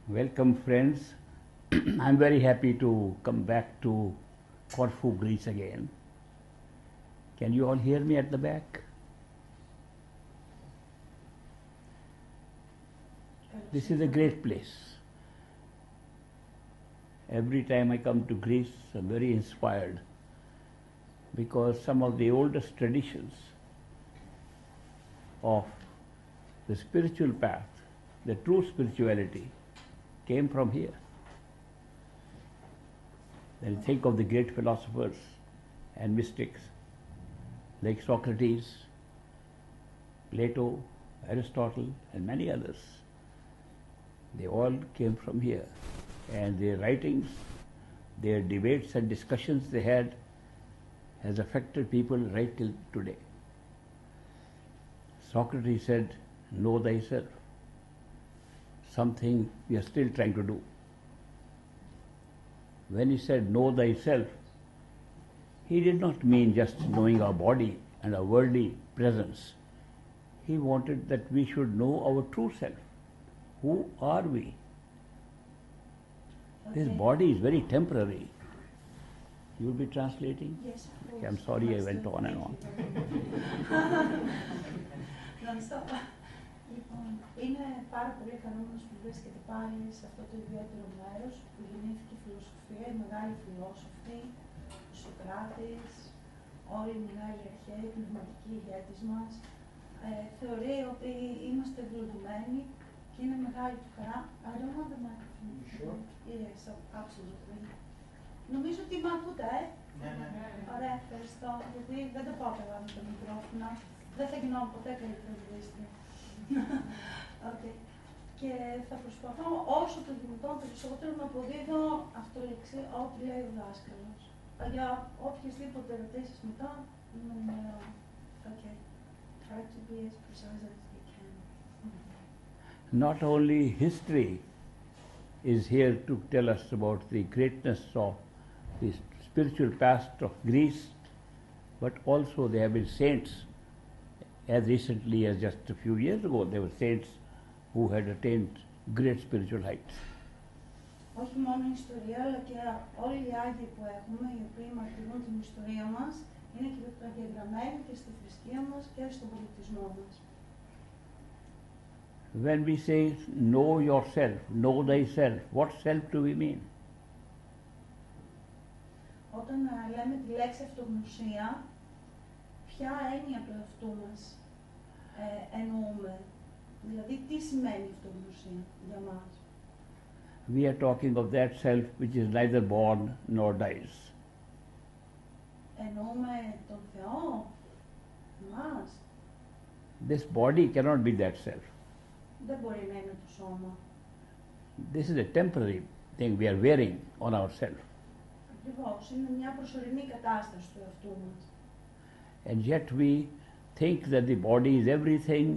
Welcome, friends. I'm very happy to come back to Corfu, Greece again. Can you all hear me at the back? This is a great place. Every time I come to Greece, I'm very inspired because some of the oldest traditions of the spiritual path, the true spirituality, came from here. When you think of the great philosophers and mystics like Socrates, Plato, Aristotle, and many others, they all came from here. And their writings, their debates and discussions they had has affected people right till today. Socrates said, "Know thyself," something we are still trying to do. When he said, "Know thyself," he did not mean just knowing our body and our worldly presence. He wanted that we should know our true self. Who are we? This body is very temporary. You will be translating? Yes, of course. Okay, I'm sorry I went on and on. Λοιπόν, είναι πάρα πολύ χαρούμενος που βρίσκεται πάλι σε αυτό το ιδιαίτερο μέρος που γεννήθηκε η φιλοσοφία, οι μεγάλοι φιλόσοφοι, ο Σοκράτης, όλοι οι μεγάλοι αρχαίοι, οι πνευματικοί ηγέτες μας. Θεωρεί ότι είμαστε ευλογημένοι και είναι μεγάλη του χαρά. I don't have the microphone. Sure? Yes, absolutely. Νομίζω ότι με ακούτε, Ωραία, ευχαριστώ, γιατί δεν το πάω καλά με το μικρόφωνο. Δεν θα γινόμουν ποτέ καλύτερη βουλίστρια. Okay. Και θα προσπαθώ όσο το δυνατόν περισσότερο να αποδίδω αυτολεξή ό,τι λέει ο δάσκαλος. Για οποιασδήποτε ερωτήσεις μετά, είμαι ενημερώ. Okay. Try to be as precise as you can. Not only history is here to tell us about the greatness of the spiritual past of Greece, but also there have been saints. As recently as just a few years ago, there were saints who had attained great spiritual heights. Όχι μόνο η ιστορία, αλλά και όλοι οι Άγιοι που έχουμε, οι οποίοι μαρτυρούν την ιστορία μας, είναι και καταγεγραμμένοι και στη θρησκεία μας και στον πολιτισμό μας. When we say know yourself, know thyself, what self do we mean? Όταν λέμε τη λέξη αυτογνωσία, ποια έννοια του εαυτού μας εννοούμε? Δηλαδή, τι σημαίνει αυτογνωσία για μας? We are talking of that self which is neither born nor dies. Εννοούμε τον Θεό, εμάς. This body cannot be that self. Δεν μπορεί να είναι το σώμα. This is a temporary thing we are wearing on ourselves. Ακριβώς, είναι μια προσωρινή κατάσταση του εαυτού μας. And yet we think that the body is everything,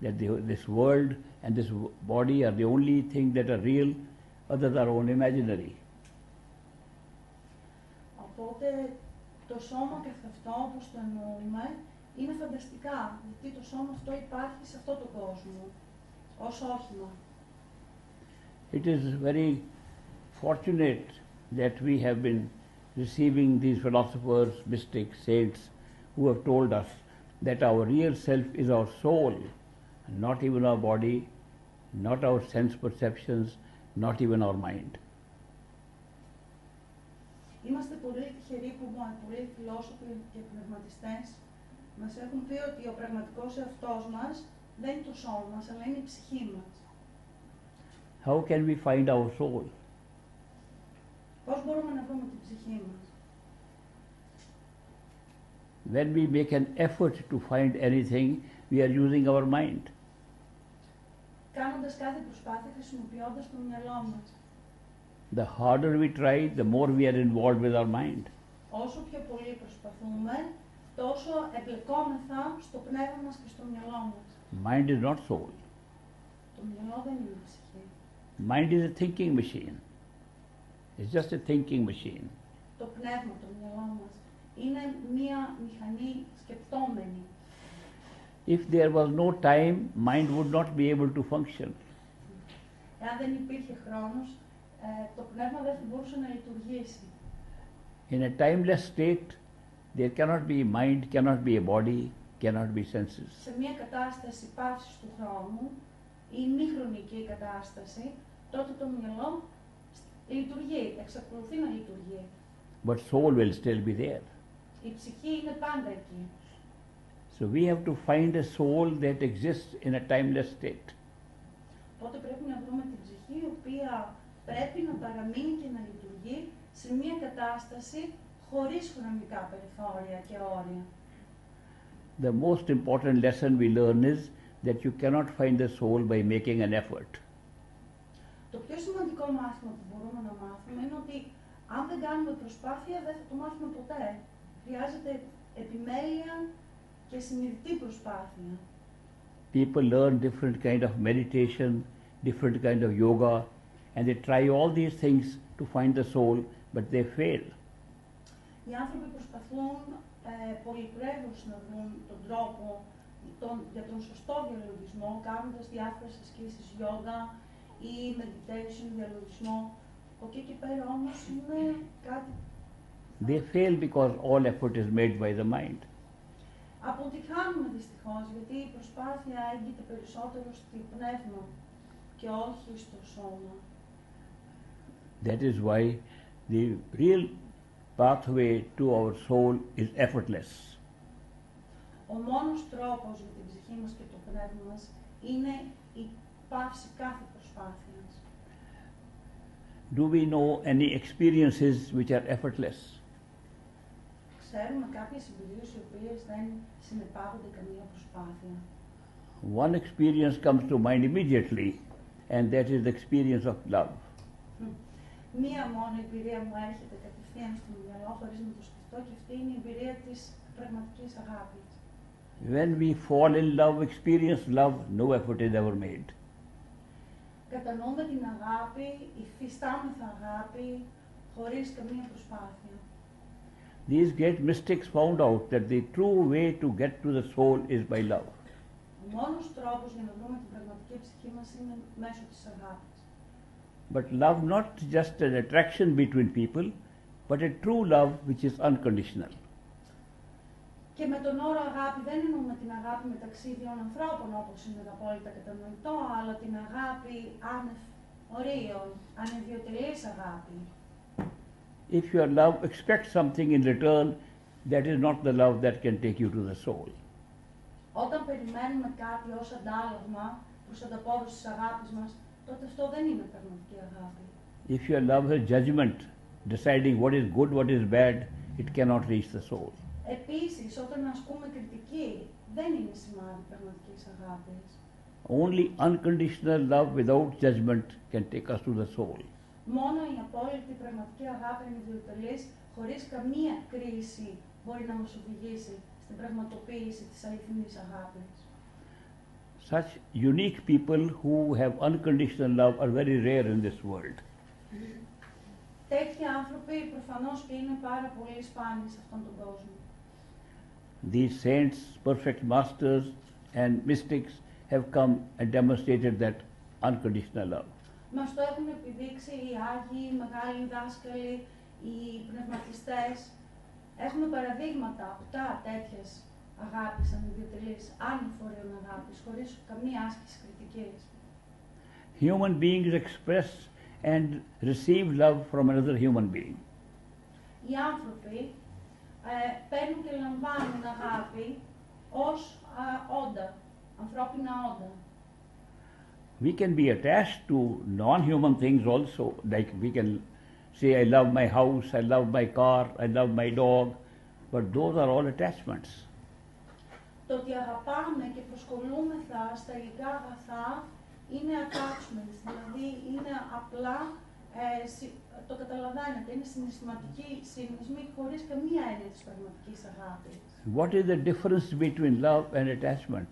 that this world and this body are the only thing that are real, others are only imaginary. Οπότε το σώμα καθ' αυτό, όπως το εννοούμε, είναι φανταστικά, γιατί το σώμα αυτό υπάρχει σε αυτό το κόσμο, ως όχημα. It is very fortunate that we have been receiving these philosophers, mystics, saints, who have told us that our real self is our soul, not even our body, not our sense perceptions, not even our mind. Είμαστε πολύ τυχεροί που πολλοί φιλόσοφοι και πνευματιστές μας έχουν πει ότι ο πραγματικός εαυτός μας δεν είναι το σώμα μας, αλλά είναι η ψυχή μας. How can we find our soul? Πώς μπορούμε να βρούμε την ψυχή μας? When we make an effort to find anything, we are using our mind. Κάνοντας κάθε προσπάθεια χρησιμοποιώντας το μυαλό μας. The harder we try, the more we are involved with our mind. Όσο πιο πολύ προσπαθούμε, τόσο εμπλεκόμεθα στο πνεύμα μας και στο μυαλό μας. Mind is not soul. Το μυαλό δεν είναι ψυχή. Mind is a thinking machine. It's just a thinking machine. Το πνεύμα, το μυαλό μας, είναι μία μηχανή σκεπτόμενη. If there was no time, mind would not be able to function. Εάν δεν υπήρχε χρόνος, το πνεύμα δεν θα μπορούσε να λειτουργήσει. In a timeless state, there cannot be mind, cannot be a body, cannot be senses. Σε μια κατάσταση παύσης του χρόνου ή μη χρονική κατάσταση, τότε το μυαλό λειτουργεί, εξακολουθεί να λειτουργεί. But soul will still be there. Η ψυχή είναι πάντα εκεί. So we have to find a soul that exists in a timeless state. Οπότε πρέπει να βρούμε την ψυχή, η οποία πρέπει να παραμείνει και να λειτουργεί σε μια κατάσταση χωρίς χρονικά περιθώρια και όρια. The most important lesson we learn is that you cannot find the soul by making an effort. Το πιο σημαντικό μάθημα που μπορούμε να μάθουμε είναι ότι αν δεν κάνουμε προσπάθεια δεν θα το μάθουμε ποτέ. Χρειάζεται επιμέλεια και συνειδητή προσπάθεια. People learn different kind of meditation, different kind of yoga, and they try all these things to find the soul, but they fail. Οι άνθρωποι προσπαθούν πολυπλεύρως να βρουν τον τρόπο για τον σωστό διαλογισμό, κάνοντας διάφορες ασκήσεις yoga ή meditation, διαλογισμό. Από εκεί και πέρα όμως είναι κάτι... They fail because all effort is made by the mind. Αποτυχάνουμε δυστυχώς, γιατί η προσπάθεια έγκυται περισσότερο στο πνεύμα και όχι στο σώμα. That is why the real pathway to our soul is effortless. Ο μόνος τρόπος για την ψυχή μας και το πνεύμα μας είναι η πάυση κάθε προσπάθειας. Do we know any experiences which are effortless? Ξέρουμε κάποιες εμπειρίες οι οποίες δεν συνεπάγονται καμία προσπάθεια. One experience comes to mind immediately, and that is the experience of love. Μία μόνο εμπειρία μου έρχεται κατευθείαν στο μυαλό χωρίς να το σκεφτώ και αυτή είναι η εμπειρία της πραγματικής αγάπης. When we fall in love, experience love, no effort is ever made. Κατανοούμε την αγάπη, υφιστάμεθα αγάπη, χωρίς καμία προσπάθεια. These great mystics found out that the true way to get to the soul is by love. Ο μόνος τρόπος για να βρούμε την πραγματική ψυχή μας είναι μέσω της αγάπης. But love not just an attraction between people, but a true love which is unconditional. Και με τον όρο αγάπη δεν εννοούμε την αγάπη μεταξύ δύο ανθρώπων όπως είναι απόλυτα κατανοητό, αλλά την αγάπη άνευ ορίων, ανιδιοτελής αγάπη. If your love expects something in return, that is not the love that can take you to the soul. Όταν περιμένουμε κάτι ως αντάλλαγμα προς ανταπόδοση της αγάπης μας, τότε αυτό δεν είναι πραγματική αγάπη. If your love has judgment, deciding what is good, what is bad, it cannot reach the soul. Επίσης, όταν ασκούμε κριτική, δεν είναι σημάδι πραγματικής αγάπης. Only unconditional love without judgment can take us to the soul. Μόνο η απόλυτη πραγματική αγάπη ανιδιοτελής, χωρίς καμία κρίση, μπορεί να μας οδηγήσει στην πραγματοποίηση της αληθινής αγάπης. Such unique people who have unconditional love are very rare in this world. Τέτοιοι άνθρωποι προφανώς και είναι πάρα πολύ σπάνιοι σε αυτόν τον κόσμο. These saints, perfect masters and mystics have come and demonstrated that unconditional love. Μας το έχουν επιδείξει οι Άγιοι, οι μεγάλοι δάσκαλοι, οι πνευματιστές. Έχουμε παραδείγματα απτά τέτοιες αγάπης ανιδιοτελής, άνεφορων αγάπης, χωρίς καμία άσκηση κριτικής. Human beings express and receive love from another human being. Οι άνθρωποι παίρνουν και λαμβάνουν αγάπη ως όντα, ανθρώπινα όντα. We can be attached to non-human things also, like we can say, I love my house, I love my car, I love my dog, but those are all attachments. Το ότι αγαπάμε και προσκολούμεθα στα υλικά αγαθά είναι attachments, δηλαδή είναι απλά, το καταλαβαίνετε, είναι συναισθηματικοί συναισθημοί χωρίς καμία έννοια της πραγματικής αγάπης. What is the difference between love and attachment?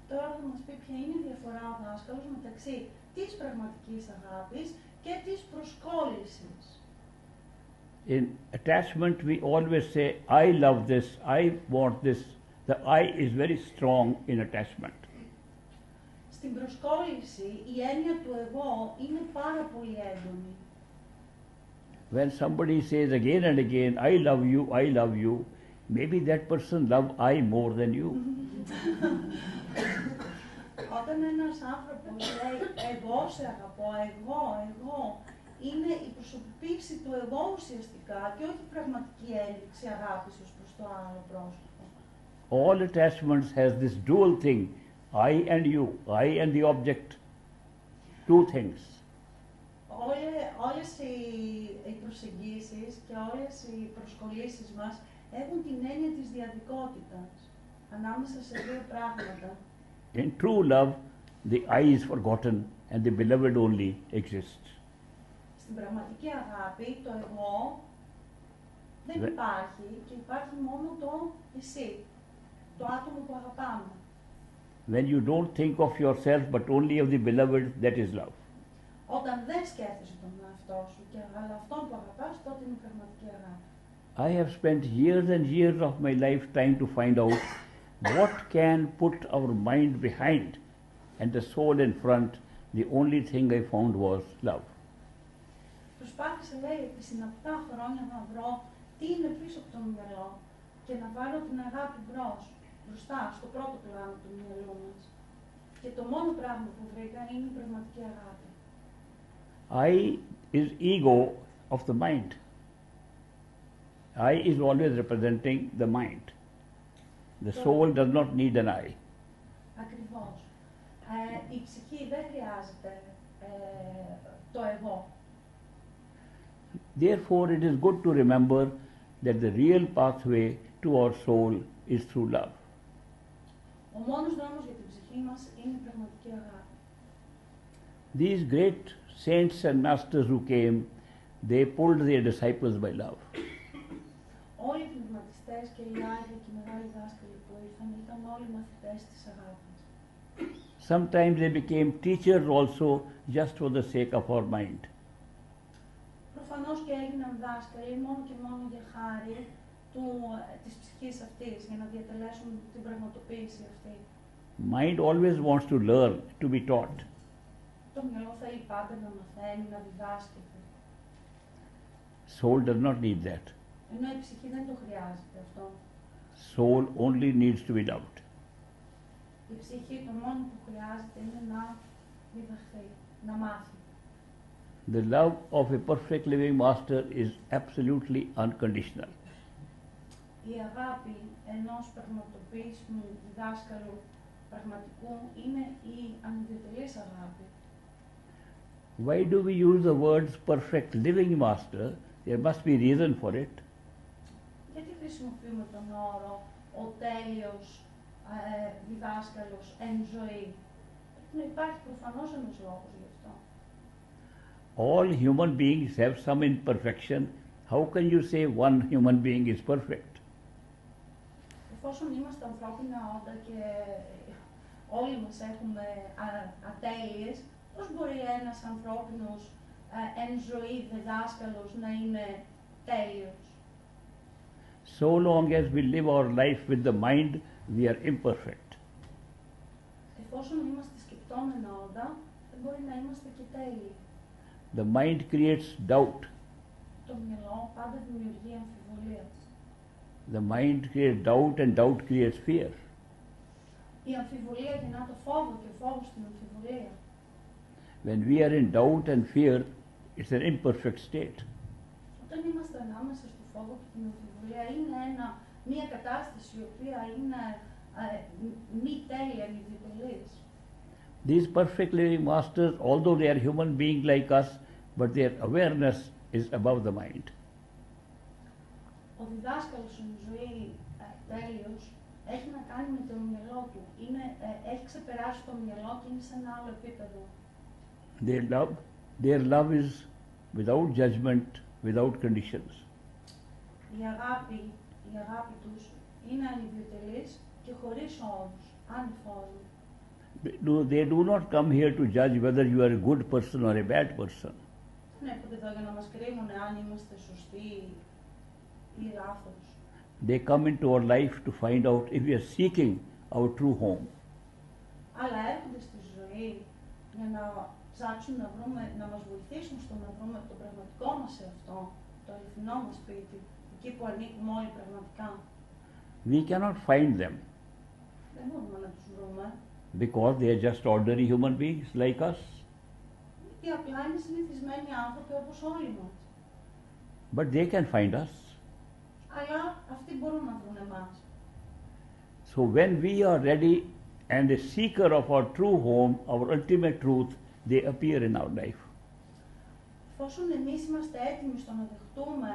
Τώρα θα μας πει ποια είναι η διαφορά ο δάσκαλος μεταξύ της πραγματικής αγάπης και της προσκόλλησης. In attachment we always say, I love this, I want this. The I is very strong in attachment. Στην Στην προσκόλληση η έννοια του εγώ είναι πάρα πολύ έντονη. When somebody says again and again, I love you, maybe that person love I more than you. Όταν ένας άνθρωπος λέει εγώ σε αγαπώ, εγώ, είναι η προσωποποίηση του εγώ ουσιαστικά και όχι πραγματική ένδειξη αγάπης ως προς το άλλο πρόσωπο. All attachments has this dual thing, I and you, I and the object, two things. Όλες οι προσεγγίσεις και όλες οι προσκολήσεις μας έχουν την έννοια της διαδικότητας ανάμεσα σε δύο πράγματα. In true love, the I is forgotten and the beloved only exists. Στην πραγματική αγάπη το εγώ δεν υπάρχει και υπάρχει μόνο το εσύ, το άτομο που αγαπάμε. When you don't think of yourself but only of the beloved, that is love. Όταν δεν σκέφτεσαι τον εαυτό σου και αλλά αυτόν που αγαπάς, τότε είναι πραγματική αγάπη. I have spent years and years of my life trying to find out what can put our mind behind and the soul in front. The only thing I found was love. Προσπάθησα, λέει, επί συναπτά χρόνια να βρω τι είναι πίσω από το μυαλό και να βάλω την αγάπη μπροστά, στο πρώτο πλάνο του μυαλού μας. Και το μόνο πράγμα που βρήκα είναι η πραγματική αγάπη. I is ego of the mind. I is always representing the mind. The soul does not need an I. Ακριβώς. Η ψυχή δεν χρειάζεται το εγώ. Therefore, it is good to remember that the real pathway to our soul is through love. Ο μόνος δρόμος για την ψυχή μας είναι η πραγματική αγάπη. These great saints and masters who came, they pulled their disciples by love. Όλοι οι πνευματιστές και οι άγιοι και οι μεγάλοι δάσκαλοι που ήρθαν ήταν όλοι μαθητές της αγάπης. Sometimes they became teachers also just for the sake of our mind. Προφανώς και έγιναν δάσκαλοι μόνο και μόνο για χάρη της ψυχής αυτής, για να διατελέσουν την πραγματοποίηση αυτή. Mind always wants to learn, to be taught. Το μυαλό θέλει πάντα να μαθαίνει, να διδάσκεται. Soul does not need that. Ενώ η ψυχή δεν το χρειάζεται αυτό. Soul only needs to be loved. Η ψυχή το μόνο που χρειάζεται είναι να διδαχθεί, να μάθει. The love of a perfect living master is absolutely unconditional. Η αγάπη ενός πραγματοποιήσιμου διδάσκαλου πραγματικού είναι η ανιδιοτελής αγάπη. Why do we use the words perfect living master? There must be reason for it. Γιατί χρησιμοποιούμε τον όρο ο τέλειος διδάσκαλος εν ζωή? Πρέπει να υπάρχει προφανώς ένας λόγος γι' αυτό. All human beings have some imperfection. How can you say one human being is perfect? Εφόσον είμαστε ανθρώπινα όντα και όλοι μας έχουμε ατέλειες, πώς μπορεί ένας ανθρώπινος εν ζωή διδάσκαλος να είναι τέλειος? So long as we live our life with the mind, we are imperfect. Εφόσον είμαστε σκεπτόμενα όντα, δεν μπορεί να είμαστε και τέλειοι. The mind creates doubt. Το μυαλό πάντα δημιουργεί αμφιβολία. The mind creates doubt and doubt creates fear. Η αμφιβολία γεννά το φόβο και ο φόβος την αμφιβολία. When we are in doubt and fear, it's an imperfect state. Όταν είμαστε ανάμεσα στο φόβο και την αμφιβολία, είναι μια κατάσταση η οποία είναι μη τέλεια, μη διπολής. These perfect living masters, although they are human beings like us, but their awareness is above the mind. Ο διδάσκαλος εν ζωή τέλειος έχει να κάνει με το μυαλό του. Έχει ξεπεράσει το μυαλό και είναι σε ένα άλλο επίπεδο. Their love is without judgment, without conditions. Η αγάπη τους είναι ανιδιοτελής και χωρίς όρους, ανηφόροι. They do not come here to judge whether you are a good person or a bad person. Δεν έρχονται εδώ για να μας κρίνουν αν είμαστε σωστοί ή λάθος. They come into our life to find out if we are seeking our true home. Αλλά έρχονται στη ζωή πολύ για να ψάξουν να μας βοηθήσουν στο να βρούμε το πραγματικό μας εαυτό, το αληθινό μας σπίτι, εκεί που ανήκουμε όλοι πραγματικά. We cannot find them Δεν μπορούμε να τους βρούμε, because they are just ordinary human beings like us. γιατί απλά είναι συνηθισμένοι άνθρωποι όπως όλοι μας. But they can find us. Αλλά αυτοί μπορούν να βρουν εμάς. So when we are ready and a seeker of our true home, our ultimate truth, they appear in our life. Εφόσον εμείς είμαστε έτοιμοι στο να δεχτούμε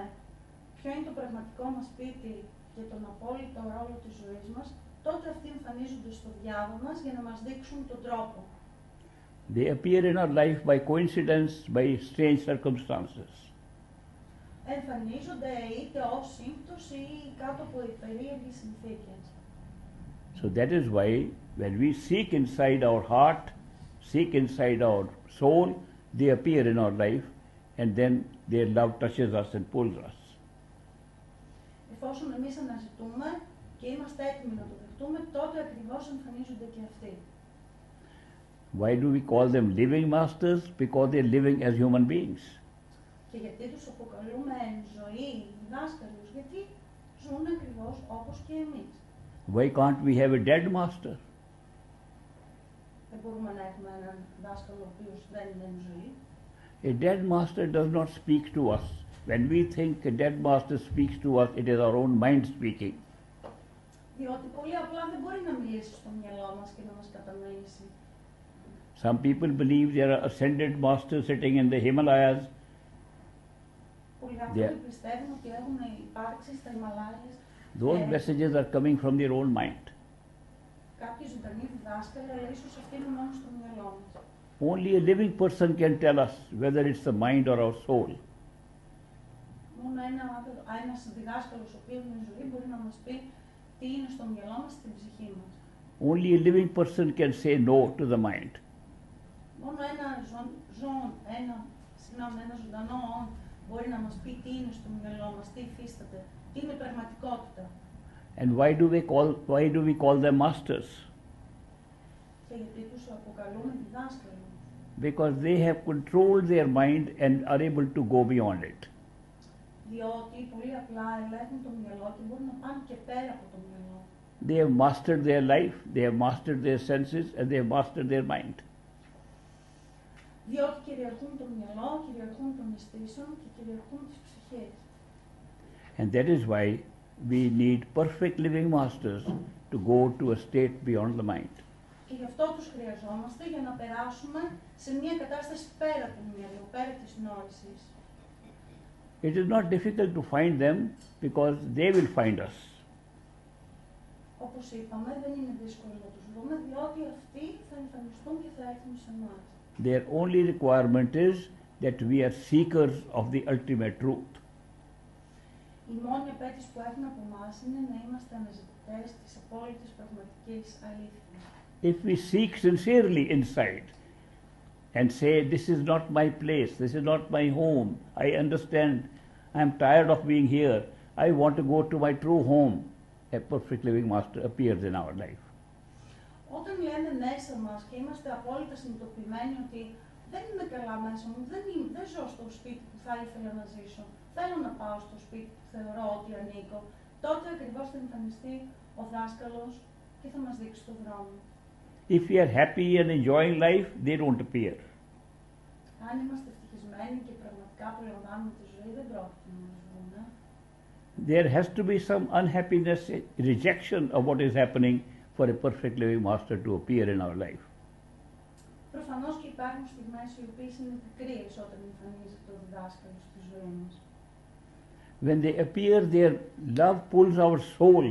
ποιο είναι το πραγματικό μας σπίτι και τον απόλυτο ρόλο της ζωής μας, τότε αυτοί εμφανίζονται στο διάβα μας για να μας δείξουν τον τρόπο. They appear in our life by coincidence, by strange circumstances. Εμφανίζονται είτε ως σύμπτωση ή κάτω από περίεργες συνθήκες. So that is why when we seek inside our heart, seek inside our soul, they appear in our life and then their love touches us and pulls us. Εφόσον εμείς αναζητούμε και είμαστε έτοιμοι να το δεχτούμε, τότε ακριβώς εμφανίζονται και αυτοί. Why do we call them living masters? Because they are living as human beings. Και γιατί τους αποκαλούμε εν ζωή διδάσκαλους, γιατί ζουν ακριβώς όπως και εμείς. Why can't we have a dead master? Δεν μπορούμε να έχουμε έναν δάσκαλο ο οποίος δεν είναι εν ζωή. A dead master does not speak to us. When we think a dead master speaks to us, it is our own mind speaking. Διότι πολύ απλά δεν μπορεί να μιλήσει στο μυαλό μας και να μας κατανοήσει. Some people believe there are ascended masters sitting in the Himalayas. Πολλοί άνθρωποι πιστεύουν ότι έχουν υπάρξει στα Ιμαλάιες. Those messages are coming from their own mind. Κάποιοι ζωντανοί διδάσκαλοι, αλλά ίσως αυτοί είναι μόνο στο μυαλό μας. Only a living person can tell us whether it's the mind or our soul. Μόνο ένας διδάσκαλος ο οποίος είναι ζωή μπορεί να μας πει τι είναι στο μυαλό μας, στην ψυχή μας. Only a living person can say no to the mind. Μόνο ένα ζωντανό μπορεί να μας πει τι είναι στο μυαλό μας, τι υφίσταται, τι είναι πραγματικότητα. And why do we call them masters? Και γιατί τους αποκαλούμε διδάσκαλους. Because they have controlled their mind and are able to go beyond it. Διότι πολύ απλά ελέγχουν το μυαλό και μπορούν να πάνε και πέρα από το μυαλό. They have mastered their life, they have mastered their senses, and they have mastered their mind. Διότι κυριαρχούν το μυαλό, κυριαρχούν των αισθήσεων και κυριαρχούν τις ψυχές. And that is why we need perfect living masters to go to a state beyond the mind. Και γι' αυτό τους χρειαζόμαστε για να περάσουμε σε μια κατάσταση πέρα του μυαλού, πέρα της νόησης. It is not difficult to find them because they will find us. Όπως είπαμε, δεν είναι δύσκολο να τους βρούμε, διότι αυτοί θα εμφανιστούν και θα έρθουν σε εμάς. Their only requirement is that we are seekers of the ultimate truth. Η μόνη απέτηση που έχουν από εμάς είναι να είμαστε αναζητητές της απόλυτης πραγματικής αλήθειας. If we seek sincerely inside and say, this is not my place, this is not my home, I understand, I am tired of being here, I want to go to my true home, a perfect living master appears in our life. Όταν λέμε μέσα μας και είμαστε απόλυτα συνειδητοποιημένοι ότι δεν είμαι καλά μέσα μου, δεν ζω στο σπίτι που θα ήθελα να ζήσω, θέλω να πάω στο σπίτι που θεωρώ ότι ανήκω, τότε ακριβώς θα εμφανιστεί ο δάσκαλος και θα μας δείξει τον δρόμο. If we are happy and enjoying life, they don't appear. Αν είμαστε ευτυχισμένοι και πραγματικά απολαμβάνουμε τη ζωή, δεν πρόκειται να μας βρουν. There has to be some unhappiness, rejection of what is happening for a perfect living master to appear in our life. Προφανώς και υπάρχουν στιγμές οι οποίες είναι πικρίες όταν εμφανίζεται ο διδάσκαλος στη ζωή μας. When they appear, their love pulls our soul,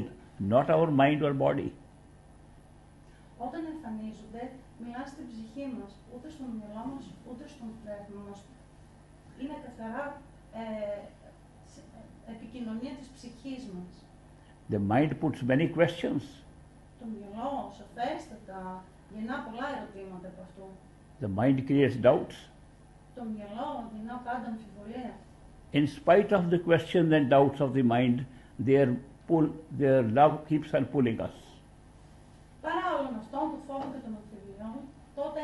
not our mind or body. Όταν εμφανίζονται, μιλάνε στην ψυχή μας, ούτε στο μυαλό μας, ούτε στον πνεύμα μας. Είναι καθαρά επικοινωνία της ψυχής μας. The mind puts many questions. Το μυαλό, σαφέστατα, γεννά πολλά ερωτήματα από αυτό. The mind creates doubts. Το μυαλό γεννά πάντα αμφιβολία. In spite of the questions and doubts of the mind, their love keeps on pulling us. Παρά όλων αυτών, του φόβου και των αμφιβολιών, τότε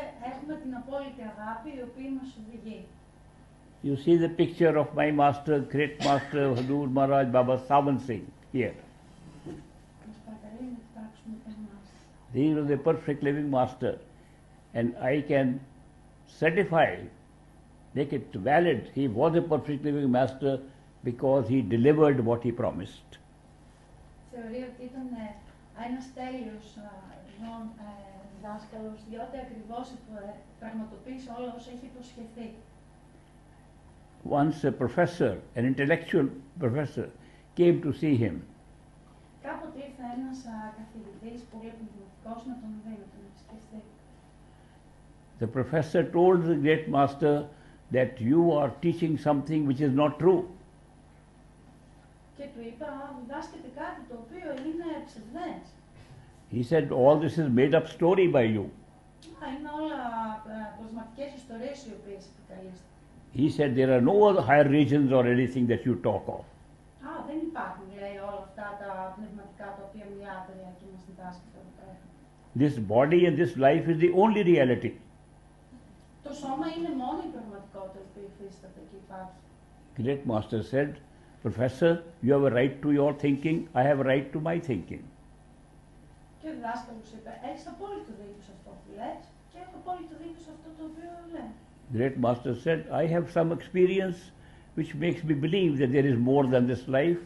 αγάπη η οποία μας οδηγεί. You see the picture of my master, great master, 13Mar2018 Baba Sawan Singh here. Μας παρακαλεί να κοιτάξουμε τον μας. He was a perfect living master, and I can certify, make it valid, he was a perfect living master because he delivered what he promised. Θεωρεί ότι ήταν ένας τέλειος δάσκαλος, διότι ακριβώς πραγματοποίησε όλα όσα έχει υποσχεθεί. Once a professor, an intellectual professor, came to see him. Κάποτε ήρθε ένας καθηγητής πολύ πνευματικός να τον δει, να τον επισκεφθεί. The professor told the great master that you are teaching something which is not true. Και του είπα, διδάσκεται κάτι το οποίο είναι ψευδές. He said, all this is made up story by you. Είναι όλα κοσματικές ιστορίες οι οποίες επικαλείστε. He said, there are no other higher regions or anything that you talk of. Δεν υπάρχουν, λέει, όλα αυτά τα πνευματικά τα οποία μιλάτε και μας διδάσκεται εδώ πέρα. This body and this life is the only reality. Το σώμα είναι μόνο η πραγματικότητα που υφίσταται και υπάρχει. Great master said, Professor, you have a right to your thinking, I have a right to my thinking. Και ο δάσκαλος είπε, έχεις απόλυτο δίκιο σε αυτό που λες και έχω απόλυτο δίκιο σε αυτό το οποίο λέω. Great master said, I have some experience which makes me believe that there is more than this life.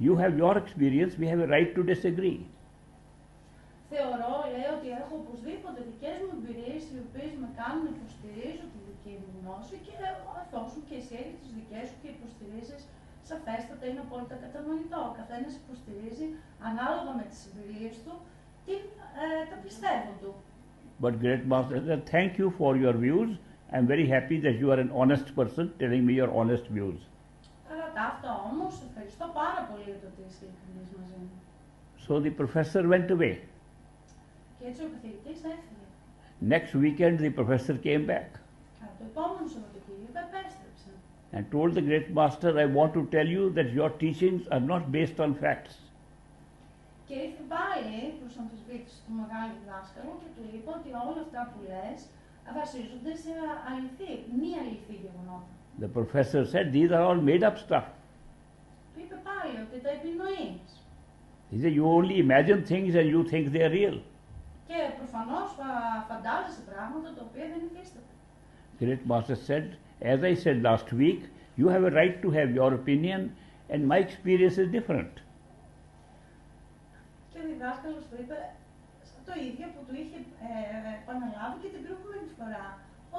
You have your experience, we have a right to disagree. Θεωρώ, λέει, ότι έχω οπωσδήποτε δικές μου εμπειρίες οι οποίες με κάνουν να υποστηρίζω τη δική μου γνώση και εφόσον και εσύ έχεις τις δικές σου και υποστηρίζεις, σαφέστατα είναι απόλυτα κατανοητό. Ο καθένας υποστηρίζει ανάλογα με τις εμπειρίες του τα πιστεύω του. But great master said, thank you for your views. I am very happy that you are an honest person telling me your honest views. Κατά τα αυτά όμως, ευχαριστώ πάρα πολύ για το ότι είσαι ειλικρινής μαζί μου. So the professor went away. Και έτσι ο καθηγητής έφυγε. Next weekend the professor came back Το επόμενο Σαββατοκύριακο επέστρεψε. and told the great master, I want to tell you that your teachings are not based on facts. Και ήρθε πάλι προς αμφισβήτηση του μεγάλου δάσκαλου και του είπε ότι όλα αυτά που λες βασίζονται σε μη αληθή γεγονότα. The professor said, these are all made up stuff. Του είπε πάλι ότι τα επινοείς. He said, you only imagine things and you think they are real. Και προφανώς φαντάζεσαι πράγματα τα οποία δεν υφίσταται. Great master said, as I said last week, you have a right to have your opinion and my experience is different. Και ο διδάσκαλος του είπε το ίδιο που του είχε επαναλάβει και την προηγούμενη φορά.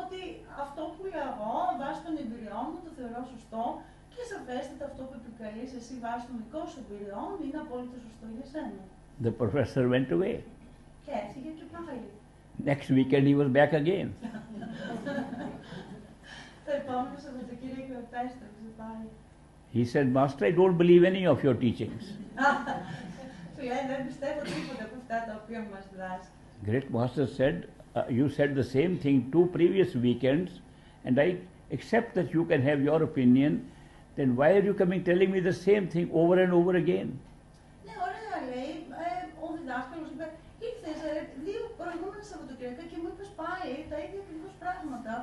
Ότι αυτό που λέω εγώ βάσει των εμπειριών μου το θεωρώ σωστό και σαφέστατα αυτό που επικαλείς εσύ βάσει των δικών σου εμπειριών είναι απόλυτα σωστό για σένα. The professor went away. Και έφυγε και πάλι. Next weekend he was back again. Το επόμενο Σαββατοκύριακο επέστρεψε πάλι. He said, Master, I don't believe any of your teachings. Του λέει, δεν πιστεύω τίποτα από αυτά τα οποία μας διδάσκει. Great master said, you said the same thing 2 previous weekends and I accept that you can have your opinion, then why are you coming telling me the same thing over and over again? Ναι, ωραία λέει, ο διδάσκαλος είπε, ήρθες 2 προηγούμενα Σαββατοκύριακα και μου είπες πάλι τα ίδια ακριβώς πράγματα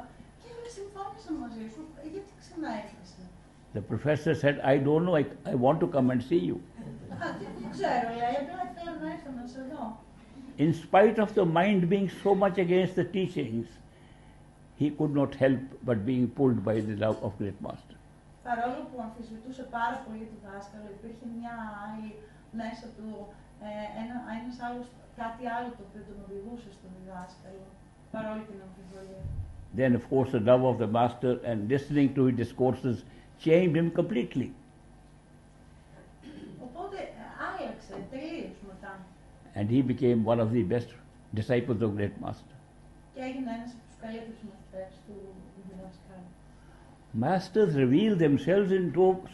και συμφώνησα μαζί σου, γιατί ξανά έρχεσαι? The professor said, I don't know, I want to come and see you. Δεν ξέρω, λέει, απλά θέλω να έρθω να σε δω. In spite of the mind being so much against the teachings, he could not help but being pulled by the love of great master. Παρόλο που αμφισβητούσε πάρα πολύ τον δάσκαλο, υπήρχε μια άλλη μέσα του, ένας άλλος, κάτι άλλο το οποίο τον οδηγούσε στον δάσκαλο, παρόλη την αμφιβολία. Then of course the love of the master and listening to his discourses changed him completely. Οπότε άλλαξε τελείως μετά. And he became one of the best disciples of great master. Και έγινε ένας από τους καλύτερους μαθητές του διδασκάλου. Masters reveal themselves in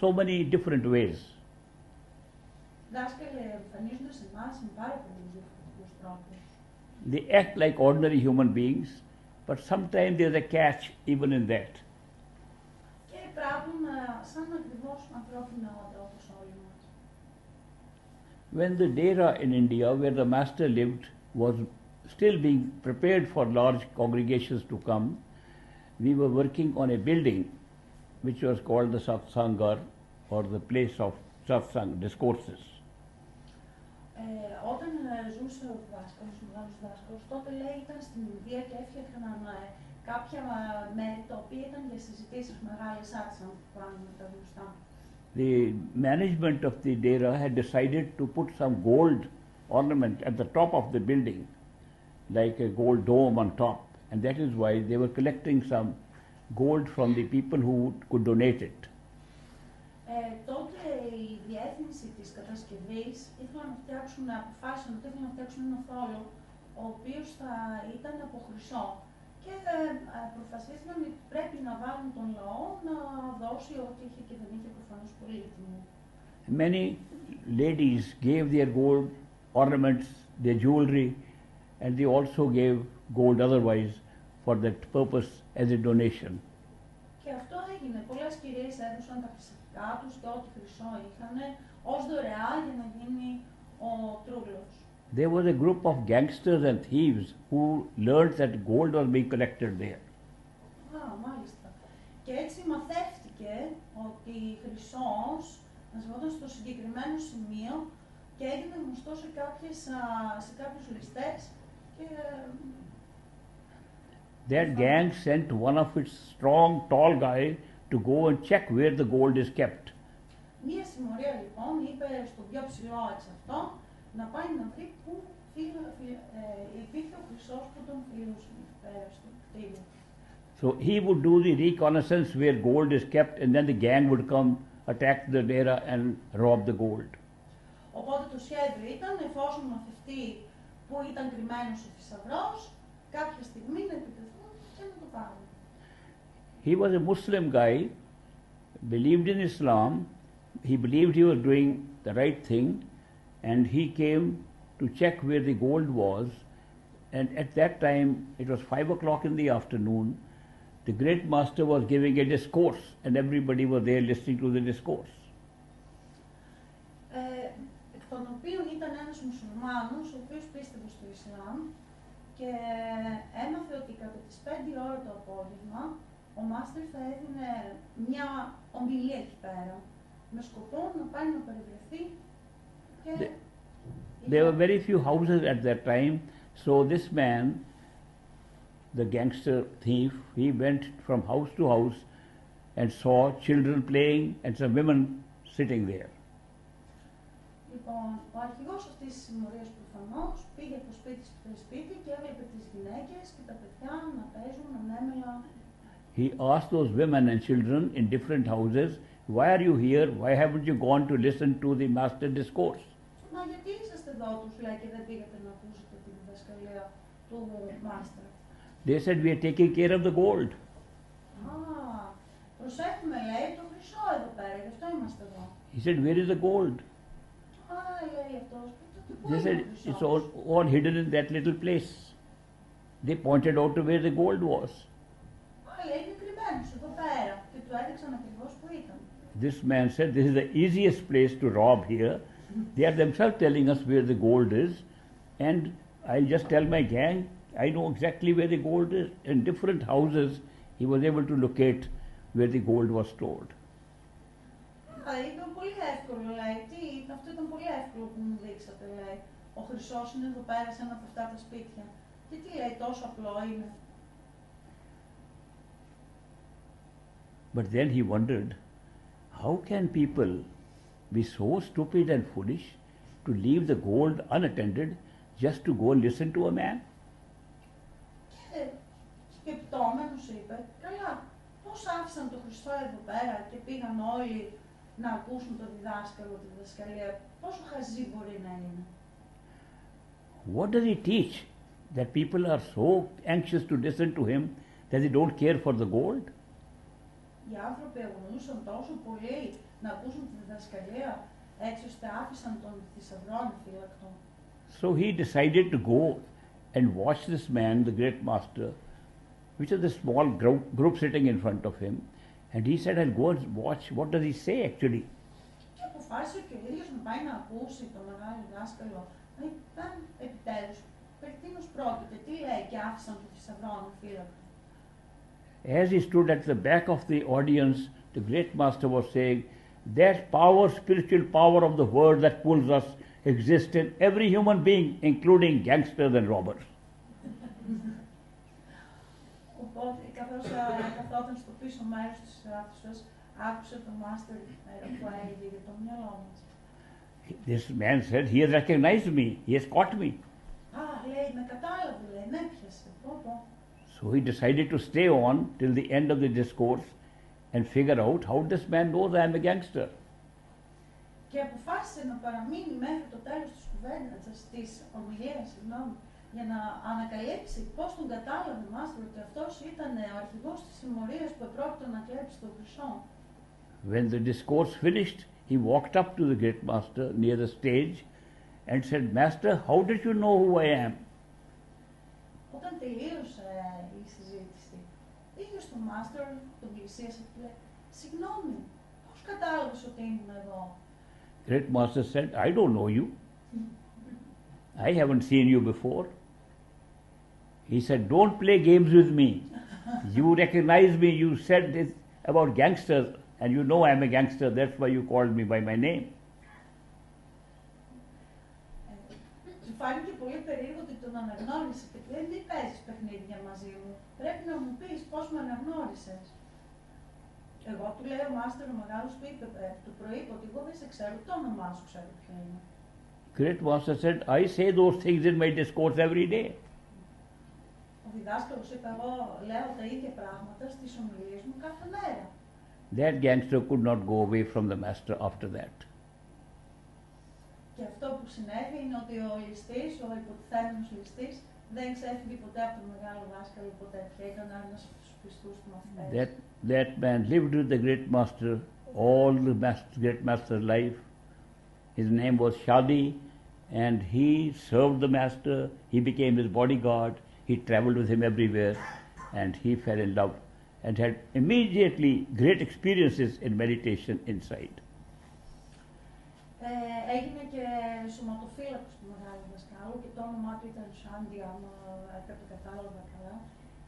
so many different ways. Δάσκαλοι εμφανίζονται σε εμάς με πάρα πολλούς διαφορετικούς τρόπους. They act like ordinary human beings, but sometimes there's a catch even in that. Και πράττουν σαν ακριβώς ανθρώπινα όντα όπως όλοι μας. When the dera in India, where the master lived, was still being prepared for large congregations to come, we were working on a building which was called the Satsangar, or the place of satsang, discourses. Όταν ζούσε ο δάσκαλος, ο μεγάλος δάσκαλος, τότε λέει ήταν στην Ινδία και έφτιαχναν κάποια μέρη τα οποία ήταν για συζητήσεις μεγάλες satsang που κάνουν με τα γνωστά. The management of the dera had decided to put some gold ornament at the top of the building, like a gold dome on top, and that is why they were collecting some gold from the people who could donate it. Τότε η διεύθυνση της κατασκευής αποφάσισαν ότι ήθελαν να φτιάξουν ένα θόλο ο οποίος θα ήταν από χρυσό και αποφασίστηκαν ότι πρέπει να βάλουν τον λαό να δώσει ό,τι είχε και δεν είχε προφανώς πολύτιμο. Many ladies gave their gold ornaments, their jewelry, and they also gave gold otherwise for that purpose as a donation. Και αυτό έγινε. Πολλές κυρίες έδωσαν τα χρυσαφικά τους και ό,τι χρυσό είχαν ως δωρεά για να γίνει ο τρούλος. There was a group of gangsters and thieves who learned that gold was being collected there. Μάλιστα. Και έτσι μαθεύτηκε ότι χρυσός μαζευόταν στο συγκεκριμένο σημείο και έγινε γνωστό σε κάποιους ληστές και That gang sent one of its strong, tall guy to go and check where the gold is kept. Μία συμμορία λοιπόν είπε στον πιο ψηλό εξ αυτόν να πάει να βρει πού υπήρχε ο χρυσός που τον φιλούσε στο κτίριο. So he would do the reconnaissance where gold is kept, and then the gang would come, attack the dera and rob the gold. Οπότε το σχέδιο ήταν, εφόσον μαθευτεί που ήταν κρυμμένος ο θησαυρός, κάποια στιγμή να επιτεθούν και να το πάρουν. He was a Muslim guy, believed in Islam, he believed he was doing the right thing, and he came to check where the gold was, and at that time, it was 5 o'clock in the afternoon, the great master was giving a discourse, and everybody was there listening to the discourse. Εκ των οποίων ήταν ένας μουσουλμάνος, ο οποίος πίστευε στο Ισλάμ και έμαθε ότι κατά τις 5 ώρα το απόγευμα ο μάστερ θα έδινε μια ομιλία εκεί πέρα με σκοπό να πάει να περιβρεθεί και... There were very few houses at that time, so this man, the gangster thief, he went from house to house and saw children playing and some women sitting there. Λοιπόν, ο αρχηγός αυτής της συμμορίας προφανώς πήγε από σπίτι στο σπίτι και έβλεπε τις γυναίκες και τα παιδιά να παίζουν ανέμελα. He asked those women and children in different houses, why are you here? Why haven't you gone to listen to the master discourse? Μα γιατί είσαστε εδώ, τους λέει, και δεν πήγατε να ακούσετε τη διδασκαλία του μάστερ. They said, we are taking care of the gold. Προσέχουμε, λέει, το χρυσό εδώ πέρα, γι' αυτό είμαστε εδώ. He said, where is the gold? Λέει αυτός, They said, it's all hidden in that little place. They pointed out to where the gold was. Λέει, είναι κρυμμένος εδώ πέρα και του έδειξαν ακριβώς που ήταν. This man said, this is the easiest place to rob here. They are themselves telling us where the gold is, and I'll just tell my gang, I know exactly where the gold is. In different houses, he was able to locate where the gold was stored. Ήταν πολύ εύκολο, λέει. Αυτό ήταν πολύ εύκολο που μου δείξατε, λέει. Ο χρυσός είναι εδώ πέρα σε ένα από αυτά τα σπίτια. Και τι λέει, τόσο απλό είναι. But then he wondered, how can people be so stupid and foolish to leave the gold unattended just to go and listen to a man? Και σκεπτόμενος είπε, καλά, πώς άφησαν το χρυσό εδώ πέρα και πήγαν όλοι να ακούσουν τον διδάσκαλο, τη διδασκαλία, πόσο χαζή μπορεί να είναι. What does he teach? That people are so anxious to listen to him that they don't care for the gold? Οι άνθρωποι αγωνούσαν τόσο πολύ να ακούσουν τη διδασκαλία, έτσι ώστε άφησαν τον θησαυρό ανεφύλακτο. So he decided to go and watch this man, the great master, which is a small group sitting in front of him, and he said, I'll go and watch, what does he say actually? Και αποφάσισε και ο ίδιος να πάει να ακούσει τον μεγάλο δάσκαλο, να ήταν επιτέλους, περί τίνος πρόκειται, τι λέει, και άφησαν τον θησαυρό ανεφύλακτο. As he stood at the back of the audience, the great master was saying, that power, spiritual power of the word that pulls us exists in every human being, including gangsters and robbers. Οπότε, καθώς καθόταν στο πίσω μέρος της αίθουσας, άκουσε τον Μάστερ που έλεγε για το μυαλό μας. This man said, he has recognized me, he has caught me. Λέει, με κατάλαβε, λέει, με έπιασε. So he decided to stay on till the end of the discourse and figure out how this man knows I am a gangster. Και αποφάσισε να παραμείνει μέχρι το τέλος της κουβέντας, της ομιλίας, για να ανακαλύψει πώς τον κατάλαβε ο Μάστερ ότι αυτός ήταν ο αρχηγός της συμμορίας που επρόκειτο να κλέψει το χρυσό. When the discourse finished, he walked up to the great master near the stage and said, Master, how did you know who I am? Όταν τελείωσε η συζήτηση, πήγε στον Μάστερ, τον πλησίασε και λέει, συγγνώμη, πώς κατάλαβες ότι ήμουν εδώ? Great master said, I don't know you. I haven't seen you before. He said, don't play games with me. You recognize me, you said this about gangsters, and you know I'm a gangster, that's why you called me by my name. Του φάνηκε πολύ περίεργο ότι τον αναγνώρισε και δεν παίζεις παιχνίδια μαζί μου. Πρέπει να μου πεις πώς με αναγνώρισες. Εγώ του λέει ο Μάστερ ο μεγάλος του προείπε ότι εγώ δεν σε ξέρω, το όνομά σου ξέρω ποιο είναι. Great master said, I say those things in my discourse every day. Ο διδάσκαλος είπε, εγώ λέω τα ίδια πράγματα στις ομιλίες μου κάθε μέρα. That gangster could not go away from the master after that. Και αυτό που συνέβη είναι ότι ο ληστής, ο υποτιθέμενος ληστής, δεν ξέφυγε ποτέ από τον μεγάλο δάσκαλο ποτέ πια, ήταν ένας από τους πιστούς του μαθητές. That man lived with the great master all the great master's life. His name was Shadi, and he served the master, he became his bodyguard, he traveled with him everywhere, and he fell in love and had immediately great experiences in meditation inside. Έγινε και σωματοφύλακος του μεγάλου δασκάλου και το όνομά του ήταν Σάντι, αν το κατάλαβα καλά,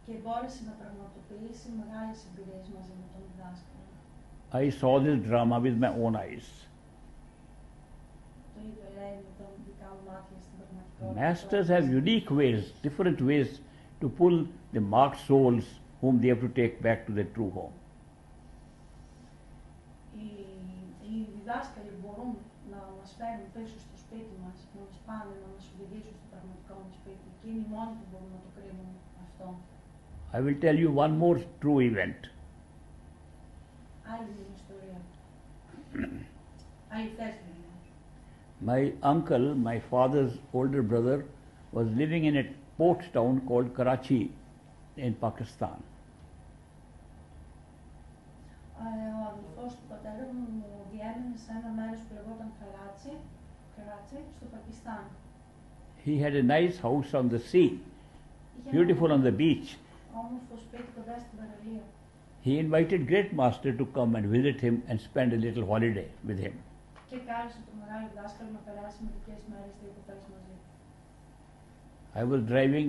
και μπόρεσε να πραγματοποιήσει μεγάλες εμπειρίες μαζί με τον δάσκαλο. I saw this drama with my own eyes. Το είδε, λέει, με τον δικά μου μάτια στην πραγματικότητα. Masters have unique ways, different ways to pull the marked souls whom they have to take back to their true home. Οι διδάσκαλοι μπορούν να μας φέρουν πίσω στο σπίτι μας, να μας πάνε, να μας οδηγήσουν στο πραγματικό μας σπίτι. Και είναι οι μόνοι που μπορούν να το κρίνουν αυτό. I will tell you one more true event. Άλλη μια ιστορία. Αληθές είναι. My uncle, my father's older brother, was living in a port town called Karachi in Pakistan. Ο αδελφός του πατέρα μου διέμενε σε ένα μέρος που λεγόταν Καράτσι, στο Πακιστάν. He had a nice house on the sea, beautiful on the beach. Όμορφο σπίτι κοντά στην παραλία. He invited great master to come and visit him and spend a little holiday with him. Και κάλεσε τον μεγάλο δάσκαλο να περάσει μερικές μέρες διακοπές μαζί. I was driving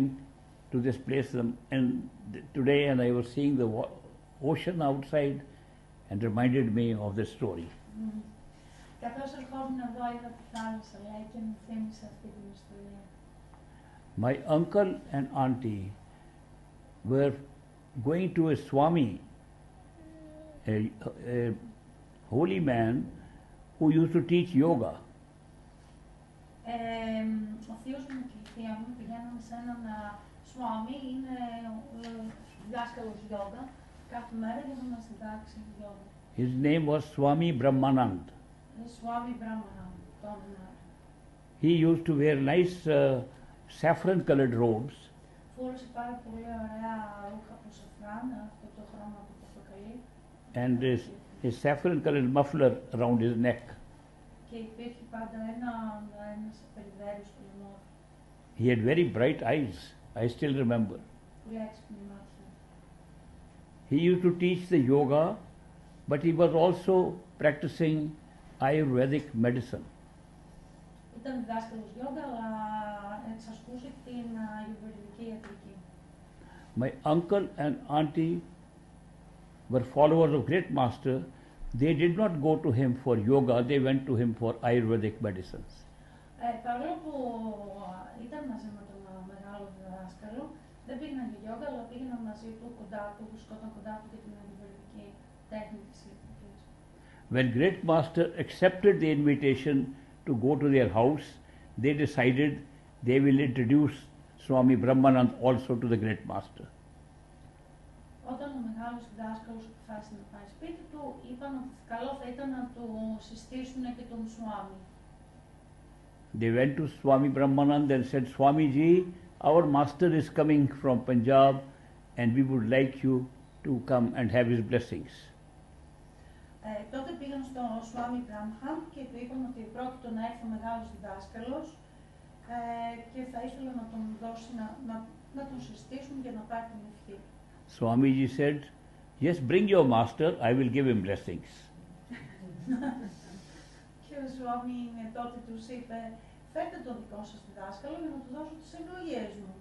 to this place today and I was seeing the ocean outside and reminded me of this story. Καθώς ερχόμουν εδώ είδα τη θάλασσα, λέει, και μου θύμισε αυτή την ιστορία. My uncle and auntie were going to a Swami, a holy man who used to teach yoga. Ο θείος μου και η θεία μου πηγαίνουν σε έναν Swami, είναι δάσκαλος γιόγκα, κάθε μέρα για να μας διδάξει γιόγκα. His name was Swami Brahmanand. Swami Brahmanand, το όνομα. He used to wear nice saffron colored robes. Φορούσε πάρα πολύ ωραία ρούχα από σαφράν, αυτό το χρώμα του πορτοκαλί. And his saffron colored muffler around his neck. Και υπήρχε πάντα ένας περιδέριος στο λαιμό. He had very bright eyes, I still remember. Πολύ έξυπνη μάτια. He used to teach the yoga, but he was also practicing Ayurvedic medicine. Ήταν διδάσκαλος γιόγκα, αλλά εξασκούσε την ayurvedική ιατρική. My uncle and auntie were followers of great master, they did not go to him for yoga, they went to him for Ayurvedic medicines. Παρόλο που ήταν μαζί με τον μεγάλο διδάσκαλο, δεν πήγαιναν για γιόγκα, αλλά πήγαιναν μαζί του κοντά του, βρισκόταν κοντά του για την αντιβολική τέχνη της ηθικής. When great master accepted the invitation to go to their house, they decided they will introduce Swami Brahmanand also to the great master. Όταν ο μεγάλος διδάσκαλος αποφάσισε να πάει σπίτι του, είπαν ότι καλό θα ήταν να του συστήσουν και τον Swami. They went to Swami Brahmanand and said, Swamiji, our master is coming from Punjab and we would like you to come and have his blessings. Τότε πήγαν στο Swami Brahman και του είπαν ότι πρόκειται να έρθει ο μεγάλος διδάσκαλος και θα ήθελα να τον δώσει, να τον συστήσουν για να πάρει την ευχή. Swamiji said, yes, bring your master, I will give him blessings. Και ο Swami τότε τους είπε, φέρτε τον δικό σας διδάσκαλο για να του δώσω τις ευλογίες μου.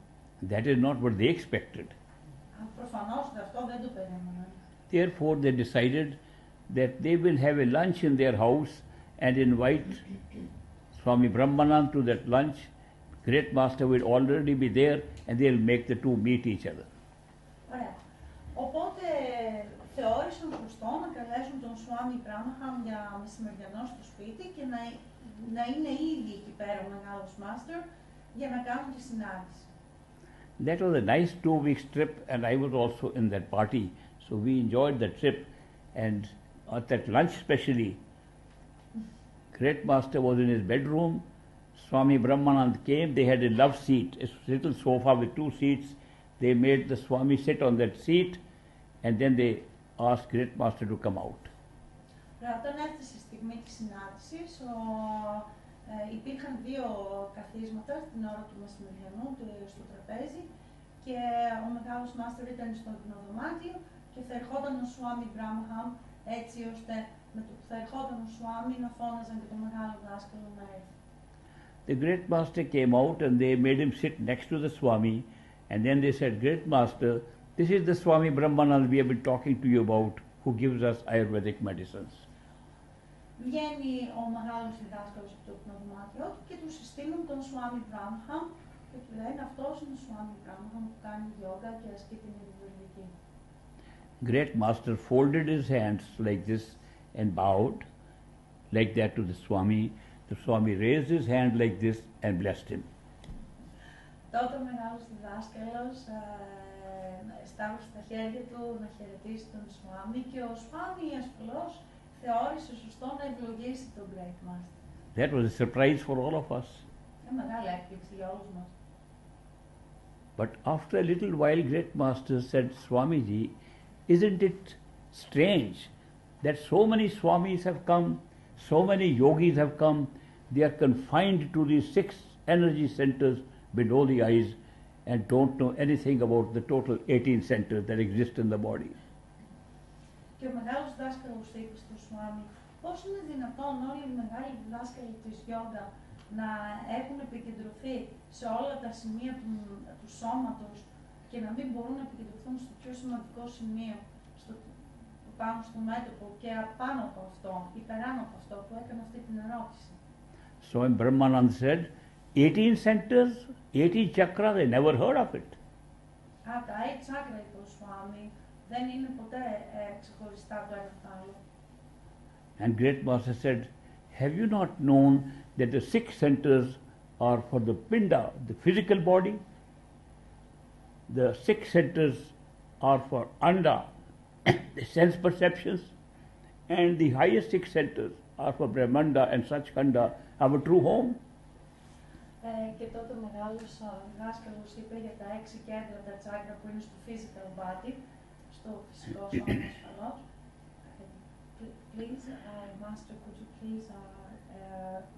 That is not what they expected. Προφανώς αυτό δεν το περίμεναν. Therefore they decided that they will have a lunch in their house and invite Swami Brahmanand to that lunch. Great master will already be there and they will make the two meet each other. Ωραία. Οπότε θεώρησαν σωστό να καλέσουν τον Swami Brahman για μεσημεριανό στο σπίτι και να είναι ήδη εκεί πέρα ο μεγάλος μάστερ για να κάνουν τη συνάντηση. That was a nice 2 weeks trip and I was also in that party. So we enjoyed the trip and at that lunch especially, great master was in his bedroom. Swami Brahmanand came, they had a love seat, a little sofa with 2 seats. They made the Swami sit on that seat and then they asked great master to come out. Όταν έφτασε η στιγμή της συνάντησης, υπήρχαν 2 καθίσματα στην ώρα του μεσημεριανού στο τραπέζι και ο μεγάλος μάστερ ήταν στο δωμάτιο και θα ερχόταν ο Swami Brahman έτσι ώστε με το που θα ερχόταν ο Swami να φώναζαν και το μεγάλο δάσκαλο να έρθει. The great master came out and they made him sit next to the Swami and then they said, great master, this is the Swami Brahmanand we have been talking to you about who gives us Ayurvedic medicines. Βγαίνει ο μεγάλος διδάσκαλος από το δωμάτιό του και του συστήνουν τον Swami Brahman και του λένε αυτός είναι ο Swami Brahman που κάνει γιόγκα και ασκεί την ενδυβολική. Great master folded his hands like this and bowed like that to the Swami. The Swami raised his hand like this and blessed him. Τότε ο μεγάλος διδάσκαλος στάβωσε τα χέρια του να χαιρετήσει τον Swami και ο Swami ασφαλώς θεώρησε σωστό να ευλογήσει τον Great Master. That was a surprise for all of us. Μεγάλη έκπληξη για όλους μας. But after a little while, Great Master said, Swamiji, isn't it strange that so many Swamis have come, so many yogis have come, they are confined to these 6 energy centers below the eyes and don't know anything about the total 18 centers that exist in the body. Και ο μεγάλος δάσκαλος είπε στον Swami, πώς είναι δυνατόν όλοι οι μεγάλοι δάσκαλοι της γιόγκα να έχουν επικεντρωθεί σε όλα τα σημεία του σώματος και να μην μπορούν να επικεντρωθούν στο πιο σημαντικό σημείο, πάνω στο μέτωπο και απάνω από αυτό, υπεράνω από αυτό που έκανε αυτή την ερώτηση. So when Brahmanand said, 18 centers, 18 chakras, I never heard of it. Τα 8 chakra, είπε ο Swami, δεν είναι ποτέ ξεχωριστά το ένα το άλλο. And Great Master said, have you not known that the 6 centers are for the pinda, the physical body? The 6 centers are for anda, the sense perceptions, and the highest 6 centers are for Brahmanda and Sachkhanda, our true home. Και τότε ο μεγάλος δάσκαλος είπε για τα 6 κέντρα, τα τσάκρα που είναι στο physical body, στο φυσικό σώμα ασφαλώς. Please, Master, could you please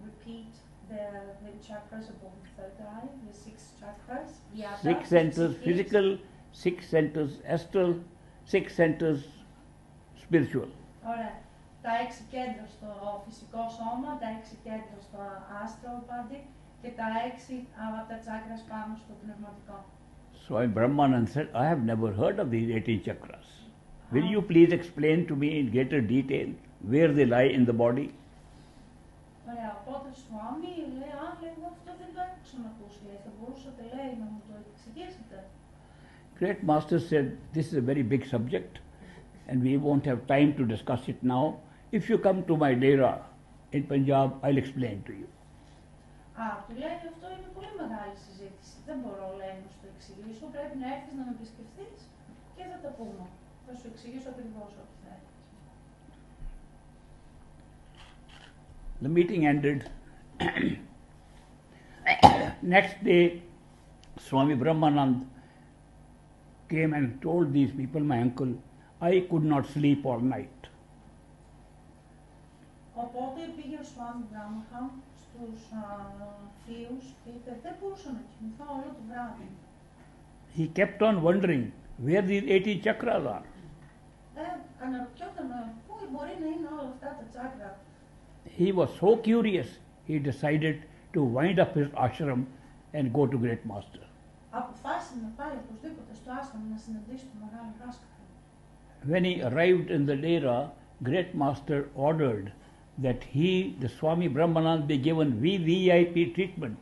repeat the chakras above the third eye, the 6 chakras? 6 centers physical, 6 centers astral, 6 centers spiritual. Ωραία. Τα 6 κέντρα στο φυσικό σώμα, τα 6 κέντρα στο astral body και τα 6 από τα τσάκρας πάνω στο πνευματικό. So Brahmanand said, I have never heard of these 18 chakras. Will you please explain to me in greater detail where they lie in the body? Ωραία, οπότε Σουάμι λέει, λέει, εγώ αυτό δεν το έχω ξανακούσει, λέει, θα μπορούσατε, λέει, να μου το εξηγήσετε. Great Master said, this is a very big subject and we won't have time to discuss it now. If you come to my dera in Punjab, I'll explain to you. Του λέει, αυτό είναι πολύ μεγάλη συζήτηση, δεν μπορώ, λέει, να σου το εξηγήσω, πρέπει να έρθεις να με επισκεφθείς και θα τα πούμε. Θα σου εξηγήσω ακριβώς ό,τι θέλεις. The meeting ended. Next day, Swami Brahmanand came and told these people, my uncle, I could not sleep all night. Οπότε πήγε ο Swami Brahmanand στους θείους και είπε, δεν μπορούσα να κοιμηθώ όλο το βράδυ. He kept on wondering where these 80 chakras are. Αναρωτιόταν πού μπορεί να είναι όλα αυτά τα τσάκρα. He was so curious, he decided to wind up his ashram and go to Great Master. Αποφάσισε να πάει οπωσδήποτε στο άστρομο να συναντήσει τον μεγάλο δάσκαλο. When he arrived in the dera, Great Master ordered that he, the Swami Brahmanand, be given VVIP treatment.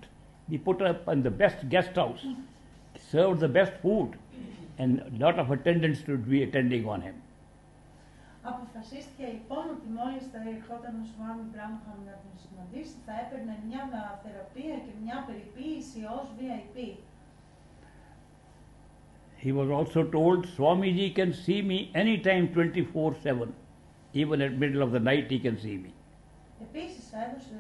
Be put up in the best guest house, served the best food, and a lot of attendants would be attending on him. Αποφασίστηκε λοιπόν ότι μόλις θα ερχόταν ο Swami Brahmanand να τον συναντήσει, θα έπαιρνε μια θεραπεία και μια περιποίηση ως VIP. He was also told, Swamiji can see me anytime 24/7. Even at middle of the night he can see me. Επίσης έδωσε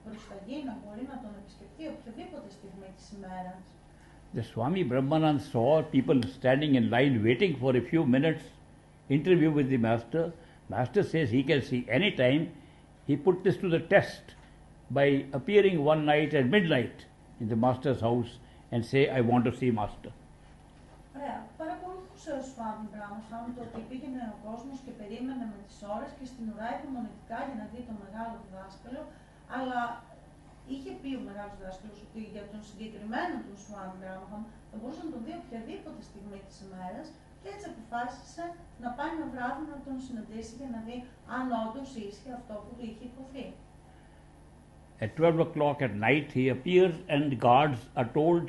προσταγή να μπορεί να τον επισκεφτεί οποιαδήποτε στιγμή της ημέρας. The Swami Brahmanand saw people standing in line waiting for a few minutes, interview with the master. Master says he can see anytime. He put this to the test by appearing one night at midnight in the master's house and say, I want to see master. Ωραία. Παρακολουθούσε ο Swami Brahmanand το ότι πήγαινε ο κόσμος και περίμενε με τις ώρες και στην ουρά υπομονετικά για να δει τον μεγάλο δάσκαλο, αλλά είχε πει ο μεγάλος δάσκαλος ότι για τον συγκεκριμένο του Swami Brahmanand θα μπορούσε να τον δει οποιαδήποτε στιγμή της ημέρας και έτσι αποφάσισε να πάει ένα βράδυ να τον συναντήσει για να δει αν όντως ίσχυε αυτό που του είχε υποθεί. At 12 o'clock at night he appears and the guards are told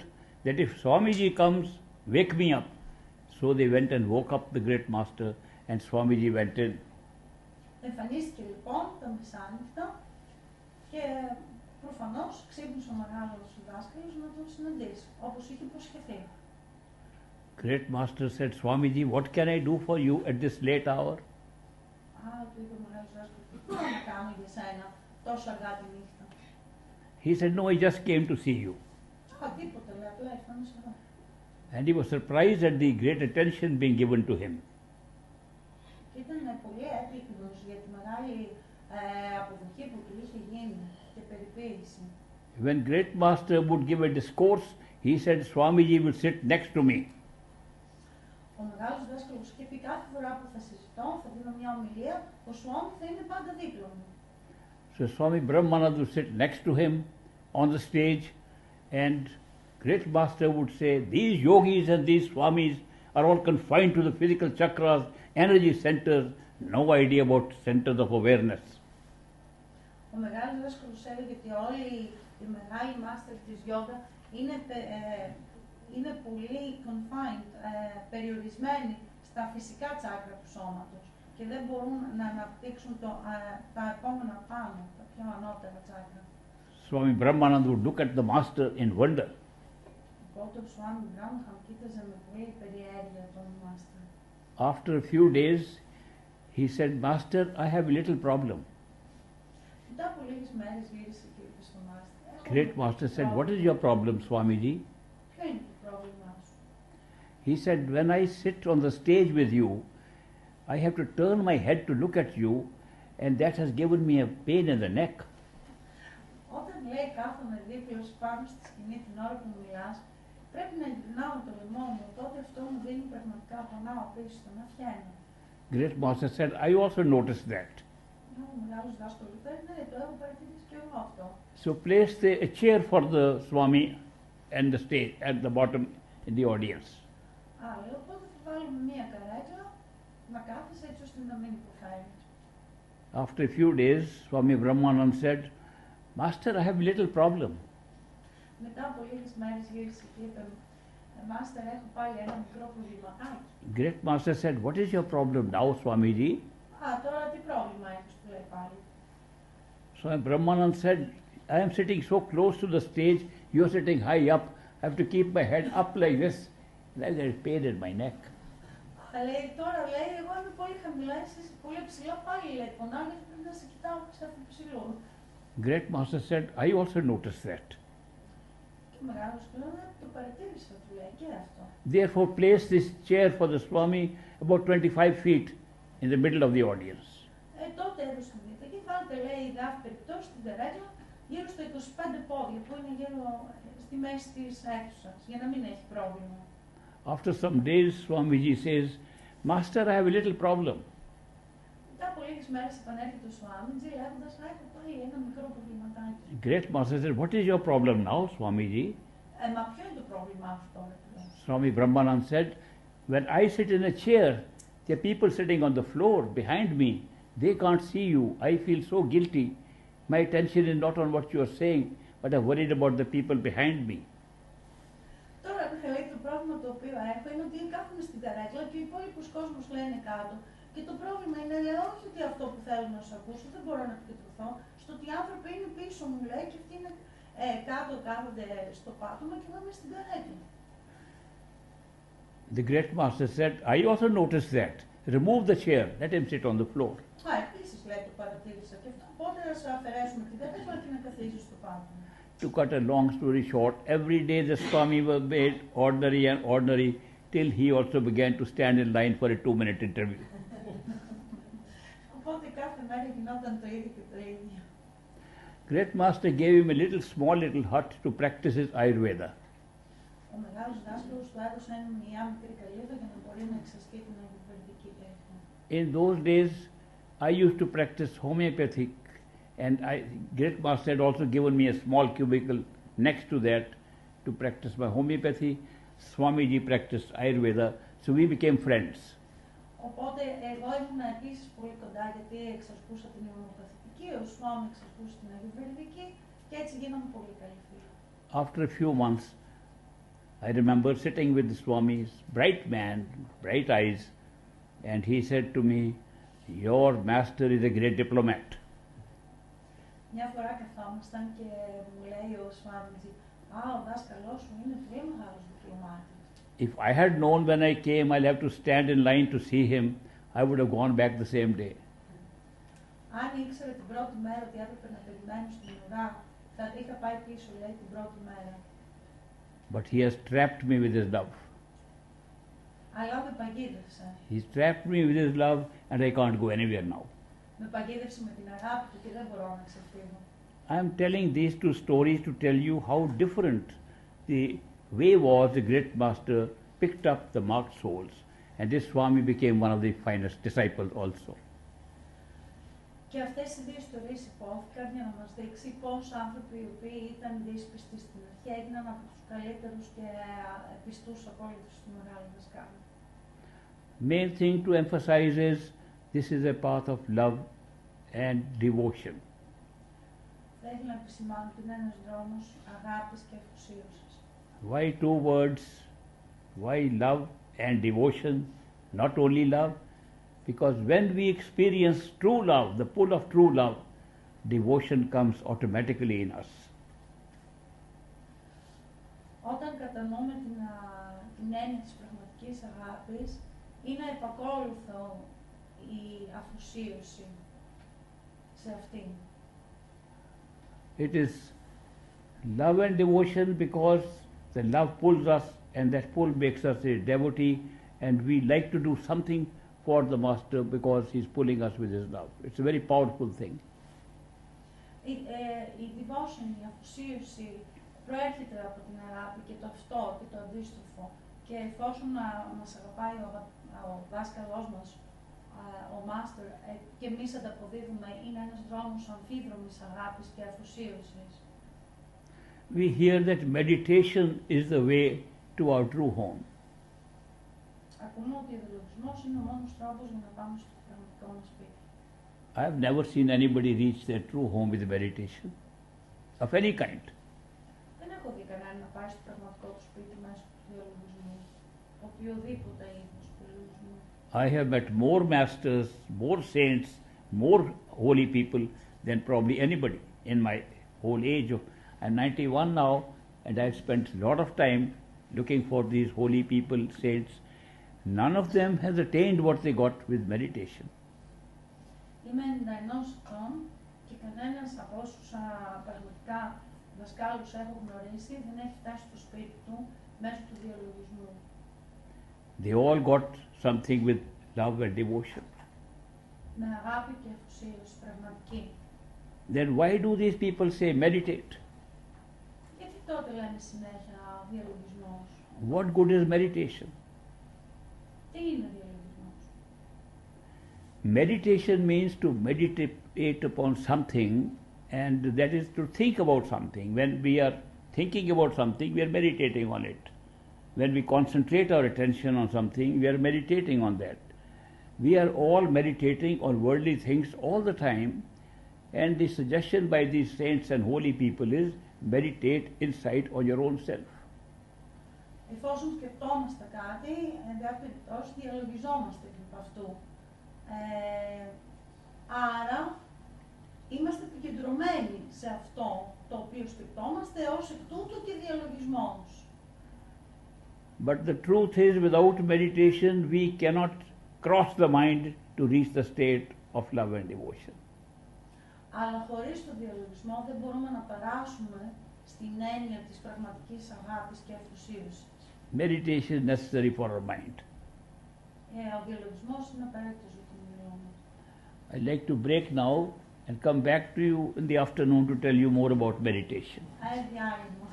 that if Swamiji comes, wake me up. So they went and woke up the great master and Swamiji went in. Εμφανίστηκε λοιπόν τα μεσάνυχτα και προφανώς ξύπνησε ο μεγάλος δάσκαλος να τον συναντήσει, όπως είχε υποσχεθεί. Great master said, Swamiji, what can I do for you at this late hour? Του είπε ο μεγάλος δάσκαλος, τι μπορώ να κάνω για σένα τόσο αργά τη νύχτα. He said, no, I just came to see you. Τίποτα, λέει, απλά ήρθα να σε δω. And he was surprised at the great attention being given to him. Και ήταν πολύ έκπληκτος για τη μεγάλη αποδοχή που του είχε γίνει και περιποίηση. When great master would give a discourse, he said, Swamiji will sit next to me. Ο μεγάλος δάσκαλος είχε πει κάθε φορά που θα συζητώ, θα δίνω μια ομιλία, ο Swami θα είναι πάντα δίπλα μου. So Swami Brahmanand would sit next to him on the stage and great master would say, these yogis and these swamis are all confined to the physical chakras, energy centers, no idea about centers of awareness. Ο μεγάλος δάσκαλος έλεγε ότι όλοι οι μεγάλοι μάστερ της γιόγκα είναι πολύ confined, περιορισμένοι στα φυσικά τσάκρα του σώματος και δεν μπορούν να αναπτύξουν τα επόμενα πάνω, τα πιο ανώτερα τσάκρα. Swami Brahmanand would look at the master in wonder. Οπότε ο Swami Brahmanand κοίταζε με πολύ περιέργεια τον μάστερ. After a few days, he said, Master, I have a little problem. Μετά από λίγες μέρες γύρισε και είπε στον μάστερ. Great master said, what is your problem, Swamiji? Ποιο είναι το πρόβλημά σου? He said, when I sit on the stage with you, I have to turn my head to look at you and that has given me a pain in the neck. Όταν λέει κάθομαι δίπλα πάνω στη σκηνή την ώρα που μιλάς, πρέπει να γυρνάω το λαιμό μου, τότε αυτό μου δίνει πραγματικά πονάω πίσω στον αυτιά. Great master said, I also noticed that. Ο μεγάλος δάσκαλος είπε, ναι, το έχω παρατηρήσει και εγώ αυτό. So place a chair for the Swami and the stage at the bottom in the audience. Λέει, οπότε θα βάλουμε μία καρέκλα να κάθεσαι έτσι ώστε να μην υποφέρει. After a few days, Swami Brahmanand said, Master, I have a little problem. Μετά από λίγες μέρες γύρισε και είπε, Μάστερ, έχω πάλι ένα μικρό προβληματάκι. Great Master said, what is your problem now, Swamiji? Τώρα τι πρόβλημα έχεις, του λέει πάλι. Swami Brahmanand said, I am sitting so close to the stage, you are sitting high up, I have to keep my head up like this, like there is pain in my neck. Λέει, τώρα λέει, εγώ είμαι πολύ χαμηλά, εσύ είσαι πολύ ψηλά, πάλι λέει, πονάω γιατί πρέπει να σε κοιτάω σε αυτό ψηλό. Great Master said, I also noticed that. Και ο μεγάλος του λέει, το παρατήρησα, του λέει, και αυτό. Therefore, place this chair for the Swami about 25 feet in the middle of the audience. Τότε έδωσε την δίτα και βάλτε, λέει, γράφει περιπτώσει στην τερέκλα γύρω στο 25 πόδια που είναι γύρω στη μέση της αίθουσας, για να μην έχει πρόβλημα. After some days, Swamiji says, Master, I have a little problem. Μετά από λίγες μέρες επανέρχεται ο Swamiji λέγοντας, έχω πάλι ένα μικρό προβληματάκι. Great Master said, what is your problem now, Swamiji? Μα ποιο είναι το πρόβλημά αυτό τώρα? Swami Brahmanand said, when I sit in a chair, there are people sitting on the floor behind me. They can't see you. I feel so guilty. My attention is not on what you are saying, but I'm worried about the people behind me. Τώρα λέει το πρόβλημα το οποίο έχω είναι ότι κάθομαι στην καρέκλα και ο υπόλοιπος κόσμος λένε κάτω. Και το πρόβλημα είναι, λέει, όχι ότι αυτό που θέλω να σου ακούσω, δεν μπορώ να επικεντρωθώ, στο ότι οι άνθρωποι είναι πίσω μου, λέει, και αυτοί είναι κάτω, κάθονται στο πάτωμα και εγώ είμαι στην καρέκλα. The great master said, I also noticed that. Remove the chair, let him sit on the floor. Επίσης, λέει, το παρατήρησα και αυτό, οπότε να σου αφαιρέσουμε την καρέκλα και να καθίσεις στο πάτωμα. To cut a long story short, every day the Swami was made ordinary and ordinary till he also began to stand in line for a 2-minute interview. Οπότε κάθε μέρα γινόταν το ίδιο και το ίδιο. Great Master gave him a small little hut to practice his Ayurveda. Ο μεγάλος δάσκαλος του έδωσε μια μικρή καλύβα για να μπορεί να εξασκεί την αγιοβερδική τέχνη. In those days, I used to practice homeopathic, and Great Master had also given me a small cubicle next to that to practice my homeopathy. Swamiji practiced Ayurveda, so we became friends. Οπότε εγώ ήμουν επίσης πολύ κοντά γιατί εξασκούσα την ομοιοπαθητική, ο Σουάμι εξασκούσε την αγιοβερδική και έτσι γίναμε πολύ καλοί φίλοι. After a few months, I remember sitting with the Swamis, bright man, bright eyes, and he said to me, your master is a great diplomat. Μια φορά καθόμασταν και μου λέει ο Σουάμιτζη, ο δάσκαλός σου είναι πολύ μεγάλος διπλωμάτης. If I had known when I came I'll have to stand in line to see him, I would have gone back the same day. Αν ήξερε την πρώτη μέρα ότι έπρεπε να περιμένω στην ουρά, θα είχα πάει πίσω, λέει, την πρώτη μέρα. But he has trapped me with his love. Αλλά με παγίδευσε. He's trapped me with his love and I can't go anywhere now. Με παγίδευσε με την αγάπη του και δεν μπορώ να ξεφύγω. I am telling these two stories to tell you how different the way was the great master picked up the marked souls, and this Swami became one of the finest disciples also. Και αυτές οι δύο ιστορίες υπόθηκαν για να μας δείξει πώς άνθρωποι οι οποίοι ήταν δύσπιστοι στην αρχή έγιναν από τους καλύτερους και πιστούς ακόλουθους του μεγάλου δασκάλου. Main thing to emphasize is this is a path of love and devotion. Θα ήθελα να επισημάνω ότι είναι ένας δρόμος αγάπης και αφοσίωσης. Why two words? Why love and devotion? Not only love, because when we experience true love, the pull of true love, devotion comes automatically in us. Όταν κατανοούμε την έννοια της πραγματικής αγάπης, είναι επακόλουθο η αφοσίωση σε αυτήν. It is love and devotion because the love pulls us and that pull makes us a devotee and we like to do something for the master because he's pulling us with his love. It's a very powerful thing. Η devotion, η αφοσίωση προέρχεται από την αγάπη και το αυτό και το αντίστροφο. Και εφόσον μας αγαπάει ο δάσκαλός μας, ο Μάστερ, και εμείς ανταποδίδουμε, είναι ένας δρόμος αμφίδρομης αγάπης και αφοσίωσης. We hear that meditation is the way to our true home. πούμε ότι ο διαλογισμός είναι ο μόνος τρόπος για να πάμε στο πραγματικό μας σπίτι. I have never seen anybody reach their true home with meditation of any kind. Δεν έχω δει κανένα να πάει στο πραγματικό του σπίτι μέσω του διαλογισμού. Οποιοδήποτε είδος διαλογισμού. I have met more masters, more saints, more holy people than probably anybody in my whole age of. I'm 91 now, and I've spent a lot of time looking for these holy people, saints. None of them has attained what they got with meditation. Είμαι 91 ετών και κανένας από όσους πραγματικά δασκάλους έχω γνωρίσει δεν έχει φτάσει στο σπίτι του μέσω του διαλογισμού. They all got something with love and devotion. Με αγάπη και αφοσίωση πραγματική. Then why do these people say meditate? Γιατί τότε λένε συνέχεια διαλογισμός? What good is meditation? Τι είναι διαλογισμός? Meditation means to meditate upon something, and that is to think about something. When we are thinking about something, we are meditating on it. When we concentrate our attention on something, we are meditating on that. We are all meditating on worldly things all the time, and the suggestion by these saints and holy people is meditate inside on your own self. Εφόσον σκεφτόμαστε κάτι, εν πάση περιπτώσει διαλογιζόμαστε από αυτού. Άρα, είμαστε επικεντρωμένοι σε αυτό το οποίο σκεφτόμαστε, ως εκ τούτου και διαλογισμός. But the truth is, without meditation, we cannot cross the mind to reach the state of love and devotion. Αλλά χωρίς τον διαλογισμό δεν μπορούμε να περάσουμε στην έννοια της πραγματικής αγάπης και αφοσίωσης. Meditation is necessary for our mind. Ο διαλογισμός είναι απαραίτητος για το μυαλό μας. I'd like to break now and come back to you in the afternoon to tell you more about meditation. Διάλειμμα.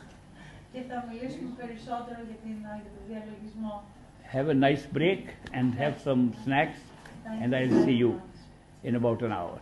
Και θα μιλήσουμε περισσότερο για το διαλογισμό. Have a nice break and have some snacks, and I'll see you in about an hour.